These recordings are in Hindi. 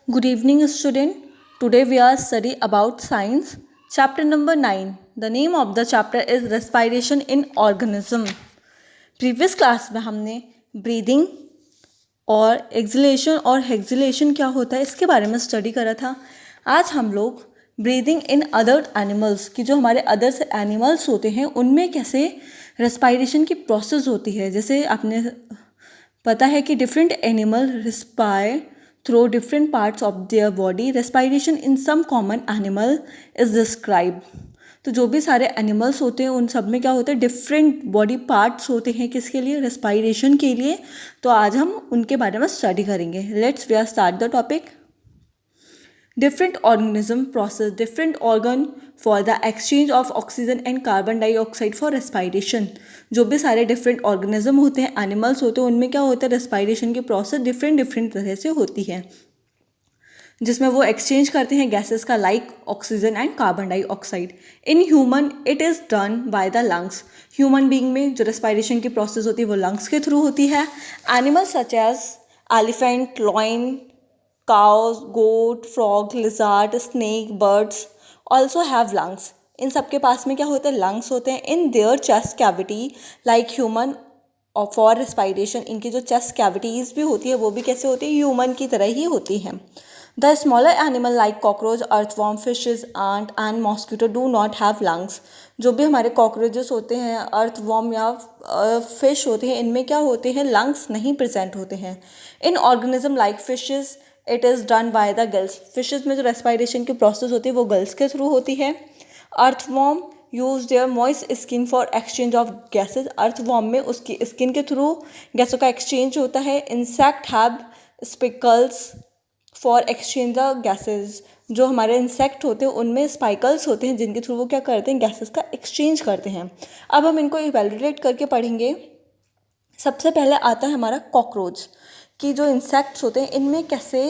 Good evening, student. Today we are study about science. Chapter number 9. The name of the chapter is respiration in organism. Previous class में हमने breathing और exhalation और exhalation क्या होता है इसके बारे में स्टडी करा था. आज हम लोग ब्रीदिंग इन अदर एनिमल्स की जो हमारे अदर्स एनिमल्स होते हैं उनमें कैसे रेस्पायरेशन की प्रोसेस होती है. जैसे आपने पता है कि different animal respire through different parts of their body. Respiration in some common animal is describe. तो जो भी सारे एनिमल्स होते हैं उन सब में क्या होता है, डिफरेंट बॉडी पार्ट्स होते हैं. किसके लिए? रेस्पायरेशन के लिए. तो आज हम उनके बारे में स्टडी करेंगे. Let's we are start the topic. Different organism process different organ for the exchange of oxygen and carbon dioxide for respiration. जो भी सारे डिफरेंट ऑर्गेनिज्म होते हैं, एनिमल्स होते हैं, उनमें क्या होता है, रेस्पायरेशन की प्रोसेस डिफरेंट तरह से होती है जिसमें वो एक्सचेंज करते हैं गैसेस का, like oxygen and carbon dioxide. In human it is done by the lungs. Human being में जो रेस्पायरेशन की प्रोसेस होती है वो लंग्स के थ्रू होती है. Animals such as elephant, lion, cows, goat, frog, lizard, snake, birds also have lungs. इन सब के पास में क्या होता है, लंग्स होते हैं. In their chest cavity like human और फॉर रेस्पायरेशन इनकी जो चेस्ट कैविटीज़ भी होती है वो भी कैसे होती है, ह्यूमन की तरह ही होती हैं. The smaller animal like cockroach, earthworm, fishes, ant and mosquito do not have lungs. जो भी हमारे कॉकरोचेस होते हैं, अर्थवॉर्म या फिश होते हैं, इनमें क्या होते हैं, लंग्स नहीं प्रेजेंट होते हैं. इन organism like fishes it is done by the girls. Fishes में जो रेस्पायरेशन की प्रोसेस होती है वो गल्स के थ्रू होती है. Earthworm use their moist skin for exchange of gases. Earthworm में उसकी स्किन के थ्रू गैसों का एक्सचेंज होता है. Insect have spiracles for exchange the gases. जो हमारे इंसेक्ट होते हैं उनमें स्पाइकल्स होते हैं जिनके थ्रू वो क्या करते हैं, गैसेस का एक्सचेंज करते हैं. अब हम इनको इवेल्युएट करके पढ़ेंगे. सबसे पहले आता है हमारा कॉकरोच कि जो इंसेक्ट्स होते हैं इनमें कैसे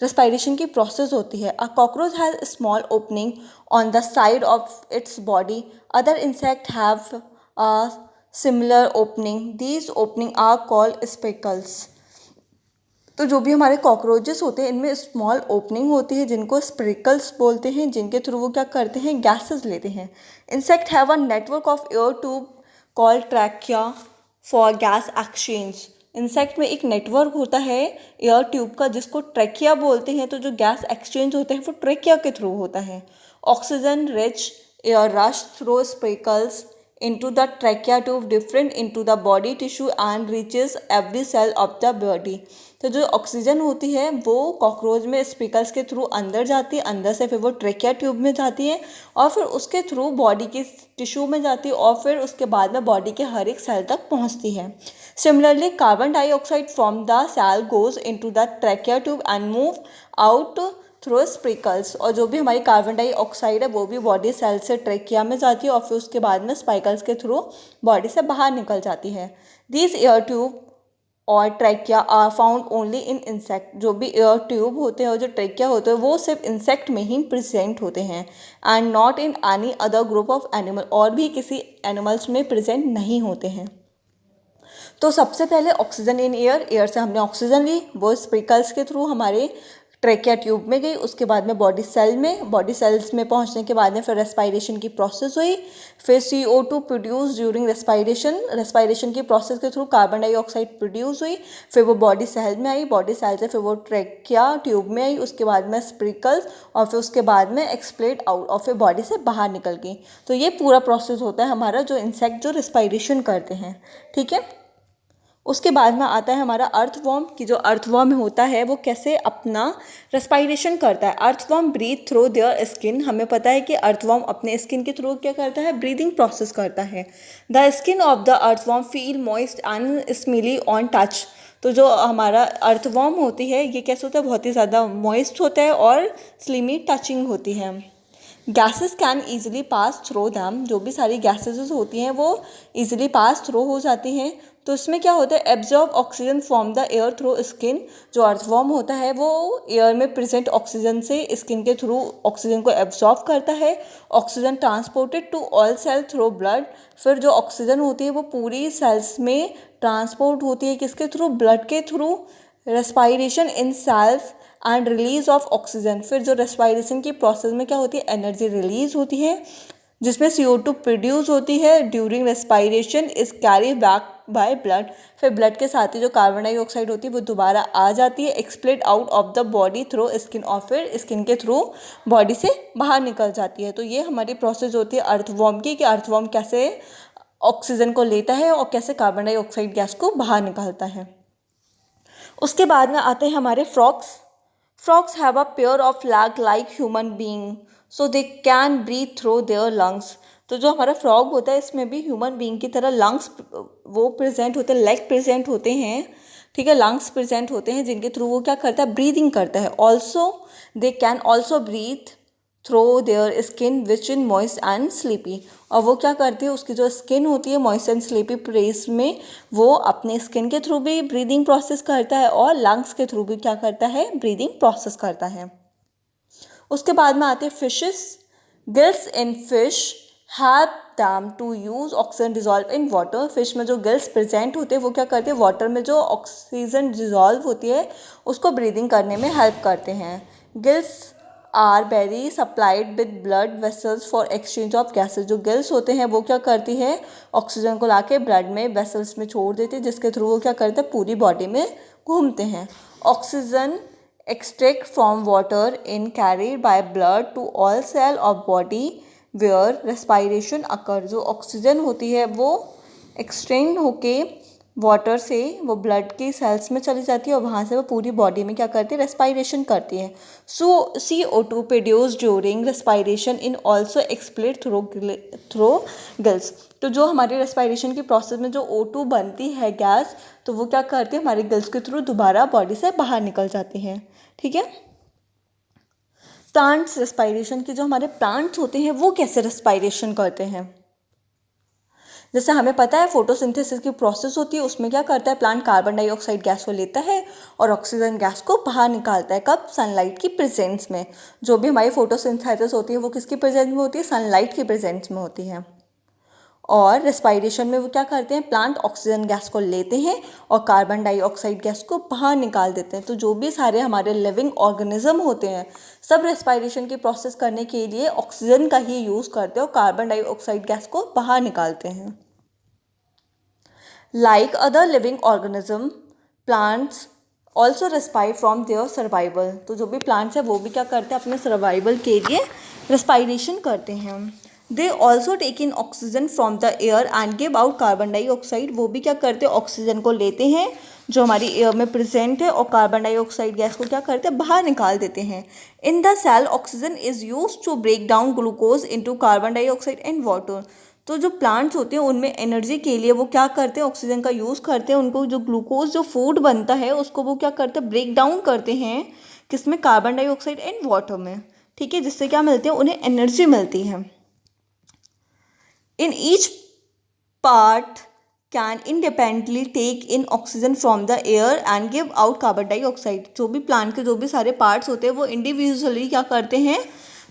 रेस्पायरेशन की प्रोसेस होती है. A cockroach has small opening on the side of its body. Other insect have a similar opening. These opening are called spiracles. तो जो भी हमारे कॉकरोचेस होते हैं इनमें स्मॉल ओपनिंग होती है जिनको स्प्रिकल्स बोलते हैं, जिनके थ्रू वो क्या करते हैं, गैसेस लेते हैं. Insect have a network of air tube called trachea for gas exchange. Insect में एक नेटवर्क होता है एयर ट्यूब का जिसको ट्रैकिया बोलते हैं. तो जो गैस एक्सचेंज होता है वो ट्रैकिया के थ्रू होता है. Oxygen rich air rush through spiracles into the trachea tube different into the body tissue and reaches every cell of the body. तो जो ऑक्सीजन होती है वो कॉकरोच में स्पिकल्स के थ्रू अंदर जाती है, अंदर से फिर वो ट्रैकिया ट्यूब में जाती है और फिर उसके थ्रू बॉडी के टिश्यू में जाती है और फिर उसके बाद में बॉडी के हर एक सेल तक पहुंचती है. Similarly carbon dioxide from the cell goes into the trachea tube and move out through spiracles. और जो भी हमारी कार्बन डाइऑक्साइड है वो भी बॉडी सेल से ट्रैकिया में जाती है और फिर उसके बाद में स्पाइकल्स के थ्रू बॉडी से बाहर निकल जाती है. दीज एयर ट्यूब और trachea are found only in insect. जो भी एयर ट्यूब होते हैं और जो ट्रैकिया होते हैं वो सिर्फ इंसेक्ट में ही प्रेजेंट होते हैं and not in any other group of animal. और भी किसी एनिमल्स में प्रेजेंट नहीं होते हैं. तो सबसे पहले ऑक्सीजन इन एयर. एयर से हमने ऑक्सीजन ली, वो स्पिकल्स के थ्रू हमारे ट्रैकिया ट्यूब में गई. उसके बाद में बॉडी सेल्स में पहुंचने के बाद में फिर रेस्पायरेशन की प्रोसेस हुई. फिर CO2 प्रोड्यूस ड्यूरिंग रेस्पायरेशन की प्रोसेस के थ्रू कार्बन डाइऑक्साइड प्रोड्यूस हुई. फिर वो बॉडी सेल में आई, बॉडी सेल से फिर वो ट्रैकिया ट्यूब में आई, उसके बाद में स्पिकल्स और फिर उसके बाद में एक्सप्लेड आउट और फिर बॉडी से बाहर निकल गई. तो ये पूरा प्रोसेस होता है हमारा जो इंसेक्ट जो रेस्पायरेशन करते हैं. ठीक है. उसके बाद में आता है हमारा अर्थवॉर्म कि जो अर्थवॉर्म होता है वो कैसे अपना रेस्पायरेशन करता है. Earthworm breathe through their skin. हमें पता है कि अर्थवॉर्म अपने स्किन के थ्रू क्या करता है, ब्रीदिंग प्रोसेस करता है. The skin of the earthworm feel moist and smelly on touch. तो जो हमारा अर्थवॉर्म होती है ये कैसे होता है, बहुत ही ज़्यादा मॉइस्ट होता है और स्लिमी टचिंग होती है. Gases can easily pass through them. जो भी सारी गैसेस होती हैं वो ईजिली पास थ्रू हो जाती हैं. तो इसमें क्या होता है, absorb oxygen from the air through skin. जो अर्थवॉर्म होता है वो एयर में प्रेजेंट ऑक्सीजन से स्किन के थ्रू ऑक्सीजन को एब्जॉर्ब करता है. Oxygen transported to all cell through blood. फिर जो ऑक्सीजन होती है वो पूरी सेल्स में ट्रांसपोर्ट होती है किसके थ्रू, ब्लड के through. Respiration in cells and release of oxygen. फिर जो रेस्पायरेशन की प्रोसेस में क्या होती है, एनर्जी रिलीज होती है जिसमें CO2 प्रोड्यूस होती है during respiration is carry back by blood. फिर ब्लड के साथ ही जो कार्बन डाइऑक्साइड होती है वो दोबारा आ जाती है, expelled out of the body through skin, और फिर स्किन के थ्रू बॉडी से बाहर निकल जाती है। तो ये हमारी प्रोसेस होती है अर्थवॉर्म की, कि अर्थवॉर्म कैसे ऑक्सीजन को लेता है और कैसे कार्बन डाइऑक्साइड गैस को बाहर निकालता है। उसके बाद में आते हैं हमारे frogs. Frogs have a pair of leg like human being so they can breathe through their lungs. तो जो हमारा फ्रॉग होता है इसमें भी ह्यूमन बीइंग की तरह लंग्स वो प्रेजेंट होते हैं, लेग प्रेजेंट होते हैं, ठीक है, लंग्स प्रेजेंट होते हैं जिनके थ्रू वो क्या करता है, ब्रीदिंग करता है। Also they can also breathe through their skin which in moist and sleepy. और वो क्या करती है, उसकी जो स्किन होती है मॉइस्ट एंड स्लीपी प्लेस में वो अपने स्किन के थ्रू भी ब्रीदिंग प्रोसेस करता है और लंग्स के थ्रू भी क्या करता है, ब्रीदिंग प्रोसेस करता है। उसके बाद में आते हैं fishes. Gills in fish help them to use oxygen dissolve in water. Fish में जो गिल्स प्रेजेंट होते हैं वो क्या करते हैं, वाटर में जो ऑक्सीजन डिजॉल्व होती है उसको ब्रीदिंग करने में हेल्प करते हैं। Gills are very supplied with blood vessels for exchange of gases. जो गिल्स होते हैं वो क्या करती है, ऑक्सीजन को लाके ब्लड में वेसल्स में छोड़ देती है जिसके थ्रू वो क्या करते हैं, पूरी बॉडी में घूमते हैं। Oxygen extract from water in carried by blood to all cell of body where respiration occur। जो ऑक्सीजन होती है वो एक्सट्रेक्ट होके वाटर से वो ब्लड के सेल्स में चली जाती है और वहाँ से वो पूरी बॉडी में क्या करती है, रेस्पायरेशन करती है। So CO2 produce during respiration in also expelled through gills. तो जो हमारी रेस्पायरेशन की प्रोसेस में जो O2 बनती है गैस, तो वो क्या करती है, हमारे गिल्स के थ्रू दोबारा बॉडी से बाहर निकल जाती है, ठीक है। प्लांट्स रेस्पायरेशन की, जो हमारे प्लांट्स होते हैं वो कैसे रेस्पायरेशन करते हैं, जैसे हमें पता है फोटोसिंथेसिस की प्रोसेस होती है, उसमें क्या करता है, प्लांट कार्बन डाइऑक्साइड गैस को लेता है और ऑक्सीजन गैस को बाहर निकालता है। कब, सनलाइट की प्रेजेंस में। जो भी हमारी फोटोसिंथेसिस होती है वो किसकी प्रेजेंस में होती है, सनलाइट की प्रेजेंस में होती है। और रेस्पायरेशन में वो क्या करते हैं, प्लांट ऑक्सीजन गैस को लेते हैं और कार्बन डाइऑक्साइड गैस को बाहर निकाल देते हैं। तो जो भी सारे हमारे लिविंग ऑर्गेनिज्म होते हैं सब रेस्पायरेशन की प्रोसेस करने के लिए ऑक्सीजन का ही यूज़ करते हैं और कार्बन डाइऑक्साइड गैस को बाहर निकालते हैं। Like other living organism plants also respire from their survival. तो जो भी प्लांट्स है वो भी क्या करते हैं, अपने सर्वाइवल के लिए रेस्पायरेशन करते हैं। They also take in oxygen from the air and give out carbon dioxide. वो भी क्या करते हैं, ऑक्सीजन को लेते हैं जो हमारी एयर में प्रेजेंट है और कार्बन डाइऑक्साइड गैस को क्या करते हैं, बाहर निकाल देते हैं। In the cell oxygen is use to break down glucose into carbon dioxide and water. तो जो प्लांट्स होते हैं उनमें एनर्जी के लिए वो क्या करते हैं, ऑक्सीजन का यूज़ करते हैं। उनको जो ग्लूकोज जो फूड बनता है उसको वो क्या करते हैं, ब्रेक डाउन करते हैं किसमें, कार्बन डाइऑक्साइड एंड वाटर में, ठीक है, जिससे क्या मिलती है, उन्हें एनर्जी मिलती है। In each part can independently take in oxygen from the air and give out carbon dioxide। जो भी प्लांट के जो भी सारे पार्ट्स होते हैं वो इंडिविजुअली क्या करते हैं,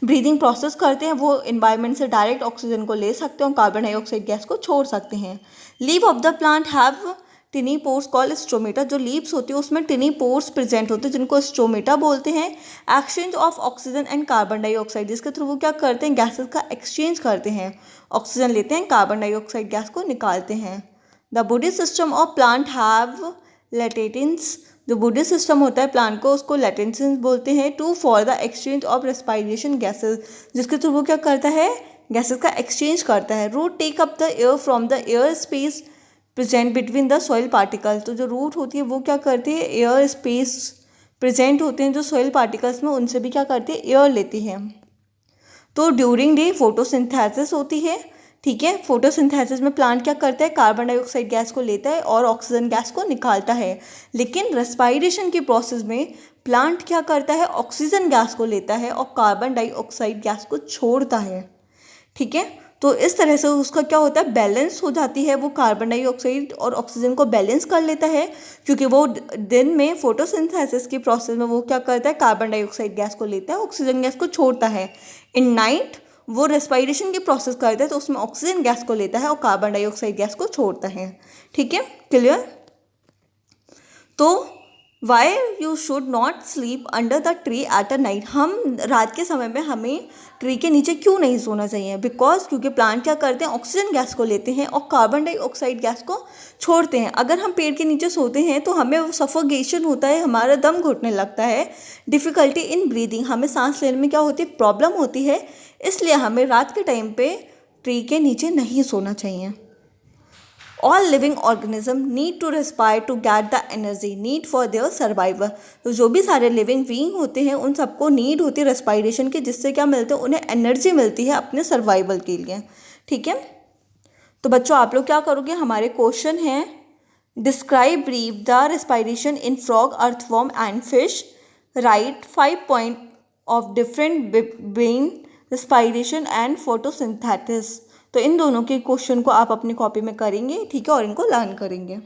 ब्रीदिंग प्रोसेस करते हैं। वो इन्वायरमेंट से डायरेक्ट ऑक्सीजन को ले सकते हैं और कार्बन डाइऑक्साइड गैस को छोड़ सकते हैं। Leave of the plant have टिनी pores call stromata. जो लीव्स होती है उसमें टिनी पोर्स प्रेजेंट होते हैं जिनको स्ट्रोमेटा बोलते हैं। Exchange of oxygen and carbon dioxide, जिसके थ्रू वो क्या करते हैं, गैसेस का एक्सचेंज करते हैं, ऑक्सीजन लेते हैं, कार्बन डाइऑक्साइड गैस को निकालते हैं। The body system of plant have lenticels. जो बॉडी सिस्टम होता है प्लांट को उसको लेटेंसेंस बोलते हैं। To for the exchange of respiration gases, जिसके थ्रू वो क्या करता है, गैसेस का एक्सचेंज करता है। Root take up the air from the air space present between the soil particle. तो जो रूट होती है वो क्या करती है, एयर स्पेस प्रेजेंट होते हैं जो सॉइल पार्टिकल्स में, उनसे भी क्या करती है, एयर लेती है। तो ड्यूरिंग डे फोटोसिंथेसिस होती है, ठीक है। फोटोसिंथेसिस में प्लांट क्या करता है, कार्बन डाइऑक्साइड गैस को लेता है और ऑक्सीजन गैस को निकालता है। लेकिन रेस्पायरेशन की प्रोसेस में प्लांट क्या करता है, ऑक्सीजन गैस को लेता है और कार्बन डाइऑक्साइड गैस को छोड़ता है, ठीक है। तो इस तरह से उसका क्या होता है, बैलेंस हो जाती है, वो कार्बन डाइऑक्साइड और ऑक्सीजन को बैलेंस कर लेता है, क्योंकि वो दिन में फोटोसिंथेसिस की प्रोसेस में वो क्या करता है, कार्बन डाइऑक्साइड गैस को लेता है, ऑक्सीजन गैस को छोड़ता है। इन नाइट वो रेस्पायरेशन की प्रोसेस करता है तो उसमें ऑक्सीजन गैस को लेता है और कार्बन डाइऑक्साइड गैस को छोड़ता है, ठीक है, क्लियर। तो why you should not sleep under the tree at a night. हम रात के समय में हमें ट्री के नीचे क्यों नहीं सोना चाहिए? बिकॉज क्योंकि प्लांट क्या करते हैं, ऑक्सीजन गैस को लेते हैं और कार्बन डाइऑक्साइड गैस को छोड़ते हैं। अगर हम पेड़ के नीचे सोते हैं तो हमें वो सफोकेशन होता है, हमारा दम घुटने लगता है, डिफ़िकल्टी इन ब्रीदिंग, हमें सांस लेने में क्या होती है, प्रॉब्लम होती है। इसलिए हमें रात के टाइम पे ट्री के नीचे नहीं सोना चाहिए। All living organism need to respire to get the energy need for their survival। तो जो भी सारे लिविंग बीइंग होते हैं उन सबको नीड होती है रेस्पायरेशन की, जिससे क्या मिलते हैं, उन्हें एनर्जी मिलती है अपने सर्वाइवल के लिए। ठीक है, तो बच्चों आप लोग क्या करोगे, हमारे क्वेश्चन हैं describe brief the respiration in frog, earthworm and fish, right 5 point of different between respiration and photosynthesis. तो इन दोनों के क्वेश्चन को आप अपनी कॉपी में करेंगे, ठीक है, और इनको लर्न करेंगे।